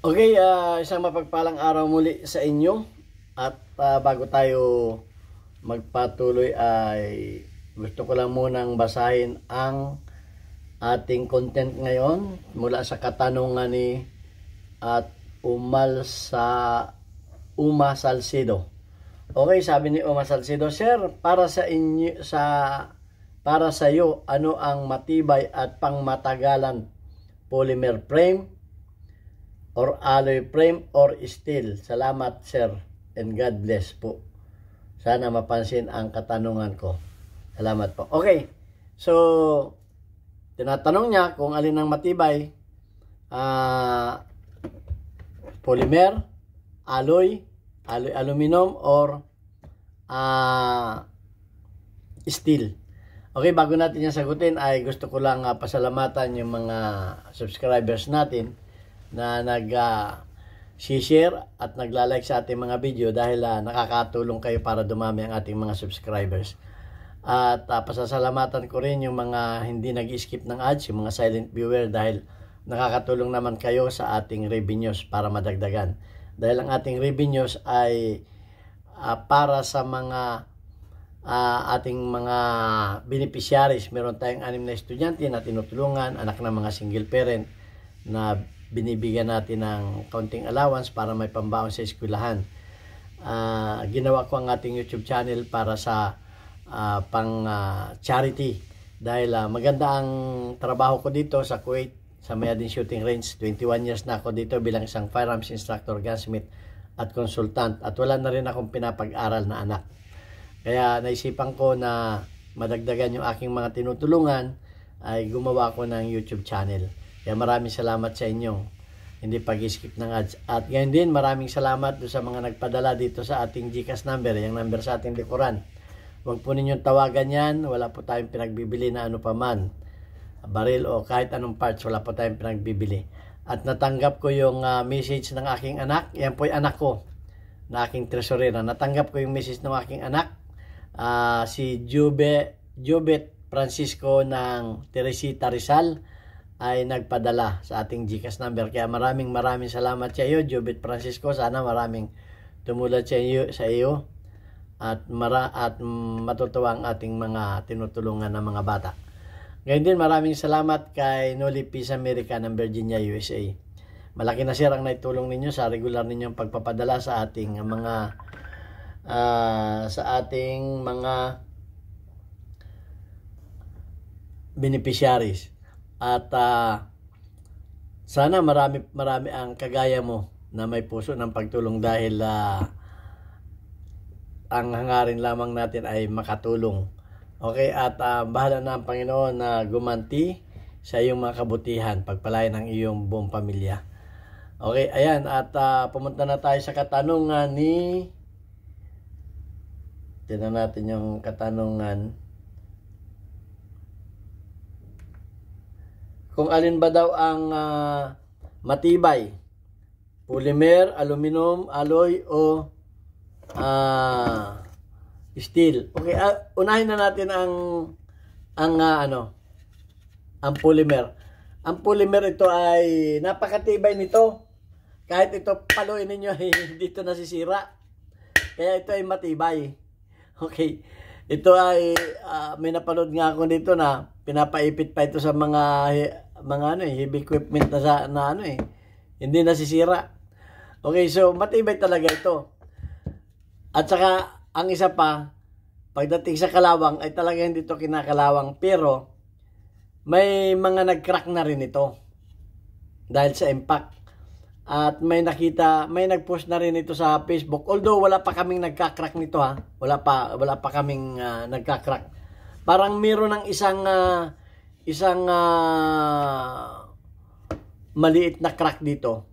Okay, isang mapagpalang araw muli sa inyo. At bago tayo magpatuloy ay gusto ko lang munang basahin ang ating content ngayon mula sa katanungan ni Uma Salcido. Okay, sabi ni Uma Salcido, Sir, para sa iyo, ano ang matibay at pangmatagalan? Polymer frame or alloy frame or steel? Salamat, sir, and God bless po. Sana mapansin ang katanungan ko. Salamat po. Okay, so tinatanong niya kung alin ang matibay, polymer, aluminum or steel. Okay, bago natin yung sagutin ay gusto ko lang pasalamatan yung mga subscribers natin na nag-share at nagla-like sa ating mga video dahil nakakatulong kayo para dumami ang ating mga subscribers. At pasasalamatan ko rin yung mga hindi nag-skip ng ads, yung mga silent viewer, dahil nakakatulong naman kayo sa ating revenues para madagdagan. Dahil ang ating revenues ay para sa mga ating mga beneficiaries. Meron tayong 6 na estudyante na tinutulungan, anak ng mga single parent na binibigyan natin ng counting allowance para may pambaon sa eskwelahan. Ginawa ko ang ating YouTube channel para sa pang charity dahil maganda ang trabaho ko dito sa Kuwait sa Mayadin Shooting Range. 21 years na ako dito bilang isang firearms instructor, gunsmith at consultant, at wala na rin akong pinapag-aral na anak. Kaya naisipan ko na madagdagan yung aking mga tinutulungan ay gumawa ko ng YouTube channel. Kaya maraming salamat sa inyo. Hindi pag-skip ng ads. At ngayon din maraming salamat sa mga nagpadala dito sa ating GCash number. Yung number sa ating likuran. Huwag po ninyong tawagan yan. Wala po tayong pinagbibili na ano paman. Baril o kahit anong parts. Wala po tayong pinagbibili. At natanggap ko yung message ng aking anak. Yan po yung anak ko na aking tresurera. Natanggap ko yung message ng aking anak. Si Jobet Francisco ng Teresita Rizal ay nagpadala sa ating GCash number. Kaya maraming salamat sa iyo, Jobet Francisco. Sana maraming tumulad sa iyo at matutuwa ang ating mga tinutulungan ng mga bata. Ngayon din maraming salamat kay Noli Peace America ng Virginia, USA. Malaki na sir ang naitulong ninyo sa regular ninyong pagpapadala sa ating mga beneficiaries. At sana marami ang kagaya mo na may puso ng pagtulong dahil ang hangarin lamang natin ay makatulong. Okay, at bahala na ang Panginoon na gumanti sa iyong mga kabutihan, pagpalain ang iyong buong pamilya. Okay, ayan, at pumunta na tayo sa katanungan ni... Tignan natin yung katanungan. Kung alin ba daw ang matibay? Polymer, aluminum, alloy o steel. Okay, unahin na natin ang polymer. Ang polymer, ito ay napakatibay nito. Kahit ito paluin ninyo, hindi ito nasisira. Kaya ito ay matibay. Okay, ito ay may napanood nga ako dito na pinapaipit pa ito sa mga heavy equipment na hindi nasisira. Okay, so matibay talaga ito. At saka ang isa pa, pagdating sa kalawang ay talaga hindi ito kinakalawang, pero may mga nag-crack na rin ito dahil sa impact. At may nag-post na rin ito sa Facebook. Although wala pa kaming nagka-crack nito ha. Wala pa kaming nagka-crack. Parang meron ng isang maliit na crack dito.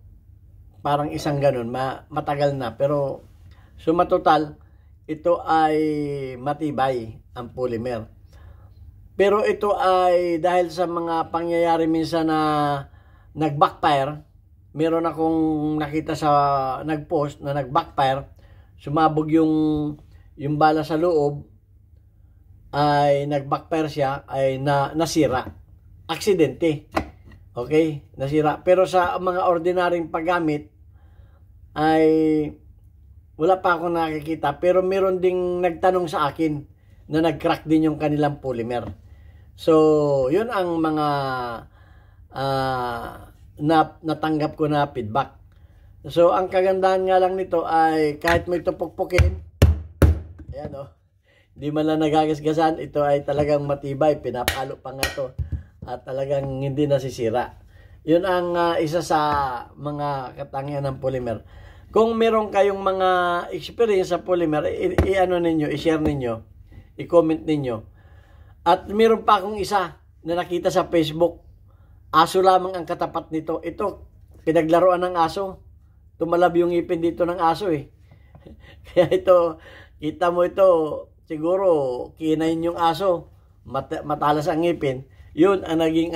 Parang isang ganun, matagal na, pero suma total ito ay matibay ang polymer. Pero ito ay dahil sa mga pangyayari minsan na nag-backfire. Meron akong nakita sa nag-post na nag-backfire, sumabog yung bala sa loob, ay nag-backfire siya, ay nasira. Aksidente. Okay? Nasira. Pero sa mga ordinaryong paggamit ay wala pa akong nakikita. Pero meron ding nagtanong sa akin na nag-crack din yung kanilang polymer. So, yun ang mga natanggap ko na feedback. So, ang kagandahan nga lang nito ay kahit mo ito pukpukin, ayan o, hindi man lang nagagasgasan, ito ay talagang matibay, pinapalo pa nga to at talagang hindi nasisira. Yun ang isa sa mga katangian ng polymer. Kung meron kayong mga experience sa polymer, i-ano ninyo, i-share ninyo, i-comment ninyo. At meron pa akong isa na nakita sa Facebook, aso lamang ang katapat nito. Ito, pinaglaruan ng aso. Tumalab yung ngipin dito ng aso eh. Kaya ito, kita mo ito, siguro kinain yung aso, matalas ang ngipin. Yun ang naging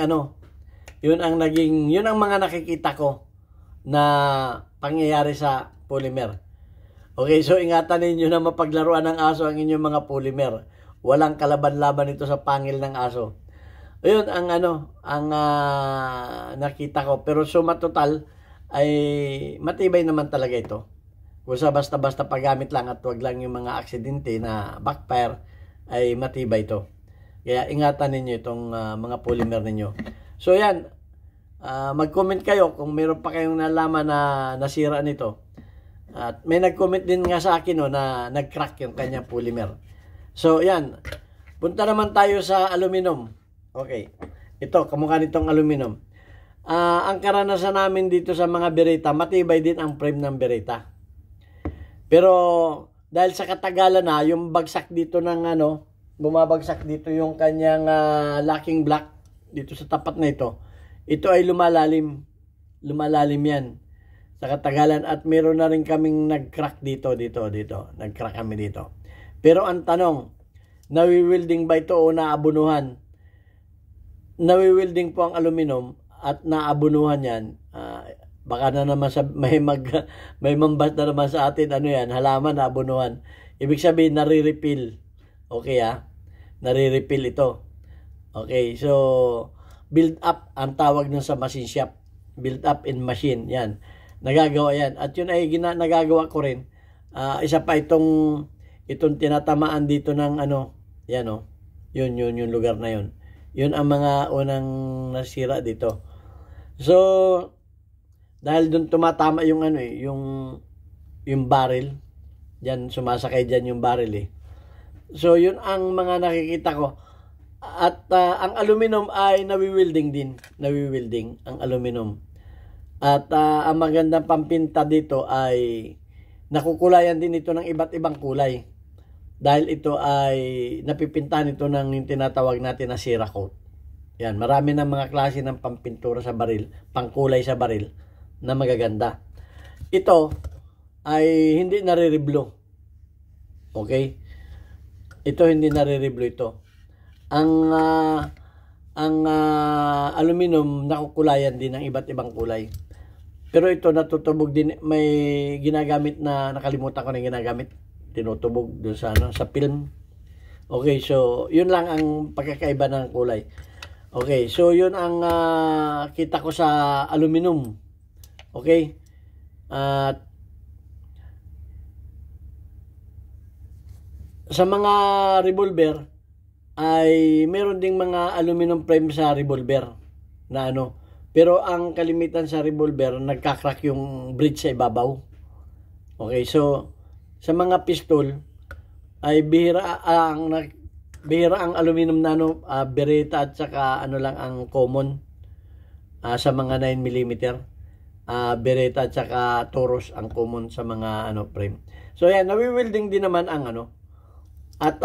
yun ang mga nakikita ko na pangyayari sa polymer. Okay, so ingatan ninyo na mapaglaruan ng aso ang inyong mga polymer. Walang kalaban-laban ito sa pangil ng aso. Ayun ang nakita ko. Pero suma total ay matibay naman talaga ito. Kung sa basta-basta paggamit lang at wag lang yung mga aksidente na backfire, ay matibay ito. Kaya ingatan ninyo itong mga polymer ninyo. So yan, mag-comment kayo kung meron pa kayong nalaman na nasira nito. At may nag-comment din nga sa akin na nag-crack yung kanyang polymer. So yan, punta naman tayo sa aluminum. Okay, ito, kamukha nitong aluminum. Ang karanasan namin dito sa mga Beretta, matibay din ang frame ng Beretta. Pero dahil sa katagalan na, yung bagsak dito ng bumabagsak dito yung kanyang locking block dito sa tapat na ito. Ito ay lumalalim. Lumalalim yan sa katagalan at meron na rin kaming nag-crack dito. Nag-crack kami dito. Pero ang tanong, nawi-welding ba ito o naabunuhan? Nawi-welding po ang aluminum at naabunuhan yan. Baka na naman may mambas na naman sa atin, halaman na abunuhan. Ibig sabihin, nare-refill. Okay nare-refill ito. Okay, so, build up ang tawag nun sa machine shop. Build up in machine, yan. Nagagawa yan. At yun ay nagagawa ko rin. Isa pa itong tinatamaan dito ng yan yun yung lugar na yun. Yun ang mga unang nasira dito. So, dahil doon tumatama yung yung barrel, diyan sumasakay diyan yung barrel eh. So yun ang mga nakikita ko. At ang aluminum ay nawi-welding din, nawi-welding ang aluminum. At ang magandang pampinta dito ay nakukulayan din ito ng iba't ibang kulay. Dahil ito ay napipintahan ito ng yung tinatawag natin na Cerakote. Yan, marami ng mga klase ng pampintura sa baril, pangkulay sa baril na magaganda. Ito ay hindi nare-reblo. Okay? Ito hindi nare-reblo ito. Ang aluminum nakukulayan din ng iba't ibang kulay. Pero ito natutubog din, may ginagamit na nakalimutan ko na ginagamit, tinutubog doon sa film. Okay, so yun lang ang pagkakaiba ng kulay. Okay, so yun ang kita ko sa aluminum. Okay? At sa mga revolver ay meron ding mga aluminum frame sa revolver na pero ang kalimitan sa revolver nagka-crack yung bridge sa ibabaw. Okay, so sa mga pistol ay bihira ang aluminum na Beretta at saka lang ang common sa mga 9mm. Beretta at saka Taurus ang common sa mga frame. So yan, nawi-welding din naman ang at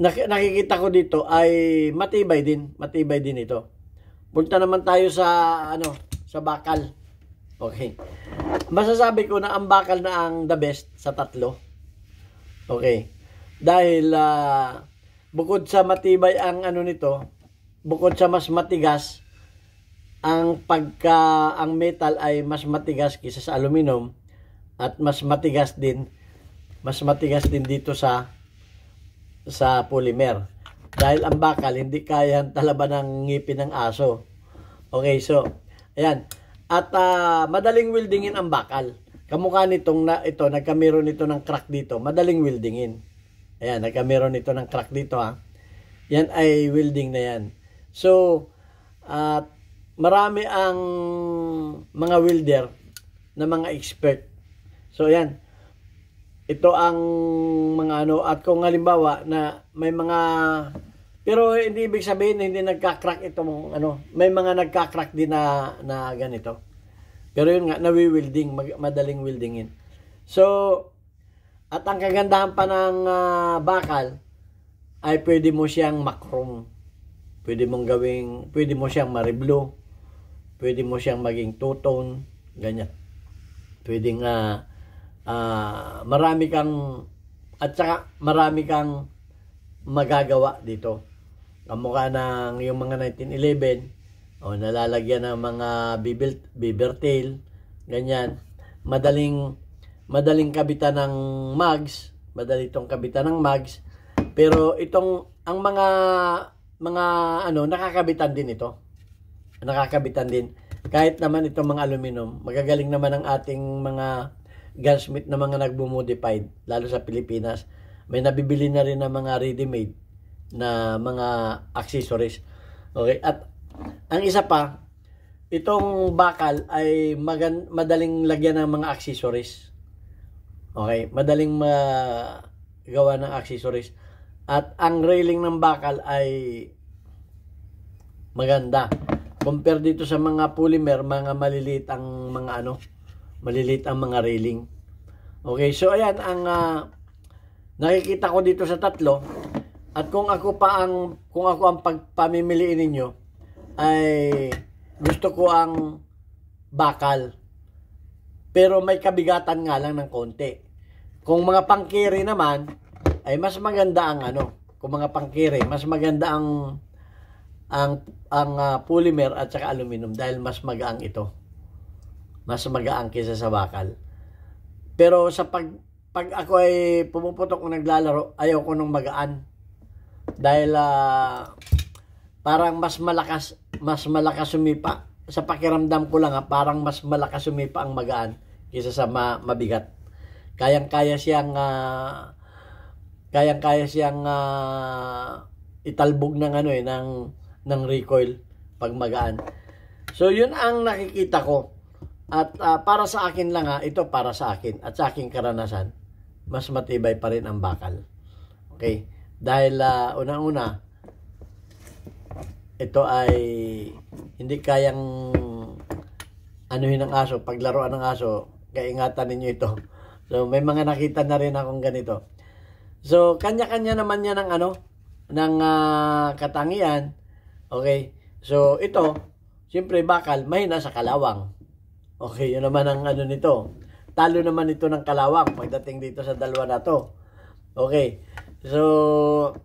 nakikita ko dito ay matibay din ito. Punta naman tayo sa sa bakal. Okay. Masasabi ko na ang bakal na ang the best sa tatlo. Okay. Dahil bukod sa matibay ang nito, bukod sa mas matigas, ang metal ay mas matigas kaysa sa aluminum at mas matigas din dito sa polymer. Dahil ang bakal, hindi kayang talaban ng ngipin ng aso. Okay, so, ayan. At madaling weldingin ang bakal. Kamukha nitong ito, nagkameron nito ng crack dito. Madaling weldingin. Ayan, nagkameron nito ng crack dito ha. Yan ay welding na yan. So, marami ang mga welder na mga expert. So, ayan. Ito ang mga ano. At kung halimbawa na may mga... Pero hindi ibig sabihin hindi nagka-crack itong ano. May mga nagka-crack din na ganito. Pero yun nga, nawi-welding. Madaling weldingin. So, at ang kagandahan pa ng bakal ay pwede mo siyang makrom. Pwede mo siyang mariblo. Pwede mo siyang maging two-tone. Ganyan. Pwede nga marami kang at saka marami kang magagawa dito. Kamukha ng yung mga 1911 o nalalagyan ng mga beaver tail, ganyan. Madaling kabitan ng mags, madali itong kabitan ng mags. Pero itong ang mga ano nakakabitan din ito. Nakakabitan din. Kahit naman itong mga aluminum, magagaling naman ang ating mga gunsmith na mga nagbo-modified, lalo sa Pilipinas. May nabibili na rin ng mga ready-made na mga accessories. Okay, at ang isa pa, itong bakal ay madaling lagyan ng mga accessories. Okay, madaling magawa ng accessories. At ang railing ng bakal ay maganda. Compare dito sa mga polymer, mga maliliit ang mga ano, maliliit ang mga railing. Okay, so ayan ang nakikita ko dito sa tatlo. At kung ako ang pagpamimiliin ninyo ay gusto ko ang bakal. Pero may kabigatan nga lang ng konti. Kung mga pangkiri naman ay mas maganda ang ano, kung mga pangkiri, mas maganda ang polymer at saka aluminum dahil mas magaang ito. Mas magaang kaysa sa bakal. Pero sa pag ako ay pumuputok o naglalaro, ayaw ko nung magaan. Dahil parang mas malakas sumipa. Sa pakiramdam ko lang parang mas malakas sumipa ang magaan kaysa sa mabigat. Kayang-kaya siyang italbog ng ano ng recoil pag magaan. So yun ang nakikita ko. At para sa akin lang ito para sa akin at sa aking karanasan, mas matibay pa rin ang bakal. Okay? Dahil unang-una, ito ay hindi kayang anuhin ng aso, paglaruan ng aso, kaya ingatan ninyo ito. So may mga nakita na rin akong ganito. So kanya-kanya naman yan ng ng katangian. Okay? So ito, siyempre bakal, mahina sa kalawang. Okay, yun naman ang ano nito. Talo naman ito ng kalawang pagdating dito sa dalawa na to. Okay. So,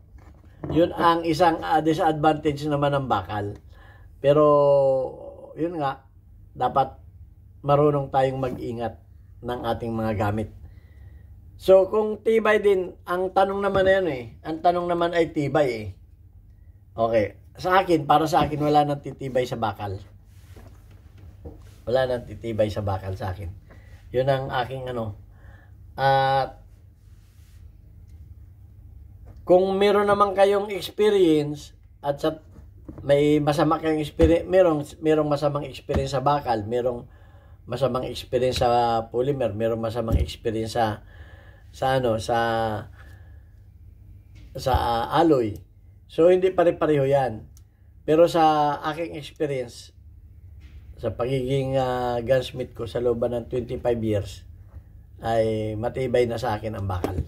yun ang isang disadvantage naman ng bakal. Pero, yun nga, dapat marunong tayong mag-ingat ng ating mga gamit. So, kung tibay din, ang tanong naman na yan ang tanong naman ay tibay Okay. Sa akin, para sa akin, wala nang titibay sa bakal. Wala nang titibay sa bakal sa akin. Yun ang aking kung meron naman kayong experience at may masama kayong experience, merong masamang experience sa bakal, merong masamang experience sa polymer, merong masamang experience sa alloy. So hindi pare-pareho 'yan. Pero sa aking experience sa pagiging gunsmith ko sa loob ng 25 years ay matibay na sa akin ang bakal.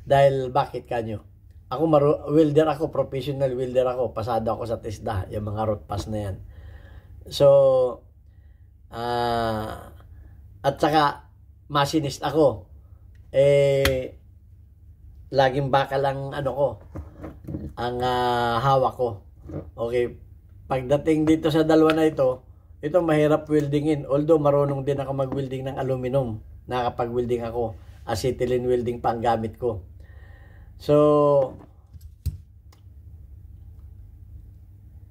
Dahil bakit kanyo? Ako welder ako, professional welder ako, pasado ako sa TESDA, yung mga road pass na yan. So at saka machinist ako. Laging bakal ang ang hawak ko. Okay, pagdating dito sa dalawa na ito mahirap weldingin. Although marunong din ako mag-welding ng aluminum. Nakapag-welding ako. Acetylene welding pa ang gamit ko. So,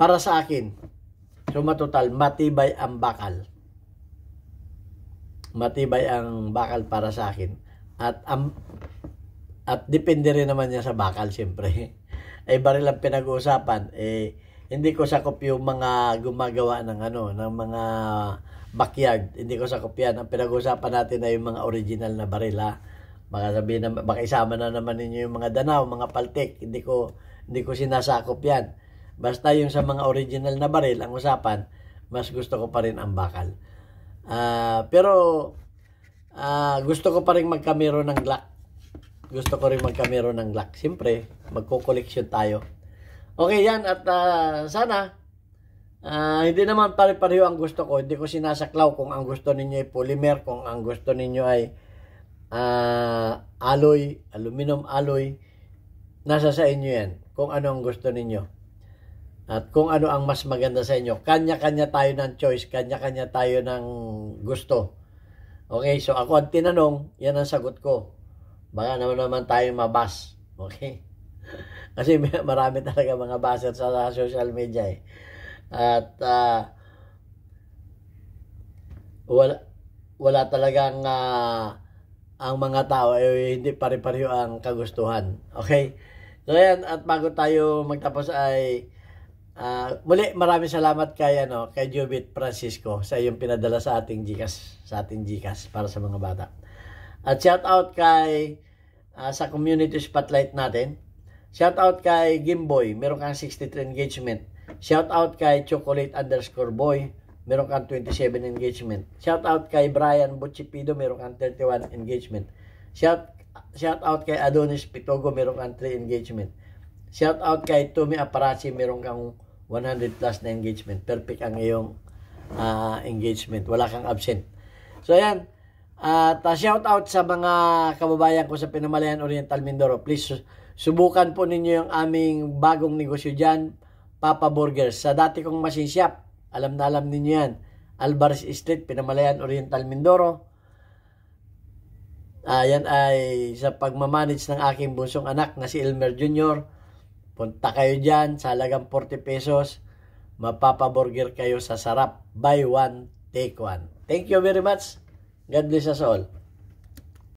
para sa akin, suma total, matibay ang bakal. Matibay ang bakal para sa akin. At depende rin naman niya sa bakal, siyempre. Ay baril ang pinag-uusapan, hindi ko sakop yung mga gumagawa ng ng mga backyard. Hindi ko sakop yan. Ang pinag-uusapan natin ay yung mga original na baril, ha. Baka sabihin na, baka isama na naman ninyo yung mga danaw, mga paltik. Hindi ko sinasakop yan. Basta yung sa mga original na baril, ang usapan, mas gusto ko pa rin ang bakal. Pero gusto ko pa rin magkamero ng Glock. Gusto ko rin magkamero ng Glock. Siyempre, magko-collection tayo. Okay yan, at sana hindi naman pare-pareho ang gusto ko. Hindi ko sinasaklaw kung ang gusto ninyo ay polymer, kung ang gusto ninyo ay alloy, aluminum alloy. Nasa sa inyo yan, kung ano ang gusto ninyo. At kung ano ang mas maganda sa inyo. Kanya-kanya tayo ng choice, kanya-kanya tayo ng gusto. Okay, so ako ang tinanong, yan ang sagot ko. Baka naman tayo mabas. Okay? Kasi marami talaga mga baser sa social media eh. At wala talagang ang mga tao ay hindi pare-pareho ang kagustuhan. Okay? So yan, at bago tayo magtapos ay muli maraming salamat kay Jubit Francisco sa iyong pinadala sa ating GCash para sa mga bata. At shout out kay sa community spotlight natin. Shout out kay Gimboy, meron kang 63 engagement. Shout out kay Chocolate_boy, meron kang 27 engagement. Shout out kay Brian Butchipido, meron kang 31 engagement. Shout out kay Adonis Pitogo, meron kang 3 engagement. Shout out kay Tumi Aparachi, meron kang 100 plus na engagement. Perfect ang iyong engagement. Wala kang absent. So ayan. At shout out sa mga kababayan ko sa Pinamalayan Oriental Mindoro. Please subukan po ninyo yung aming bagong negosyo dyan, Papa Burgers. Sa dati kong machine shop, alam na alam ninyo yan. Alvarez Street, Pinamalayan Oriental Mindoro. Yan ay sa pagmamanage ng aking bunsong anak na si Elmer Jr. Punta kayo dyan sa halagang 40 pesos. Mapapaburger kayo sa sarap. Buy one, take one. Thank you very much. God bless us all.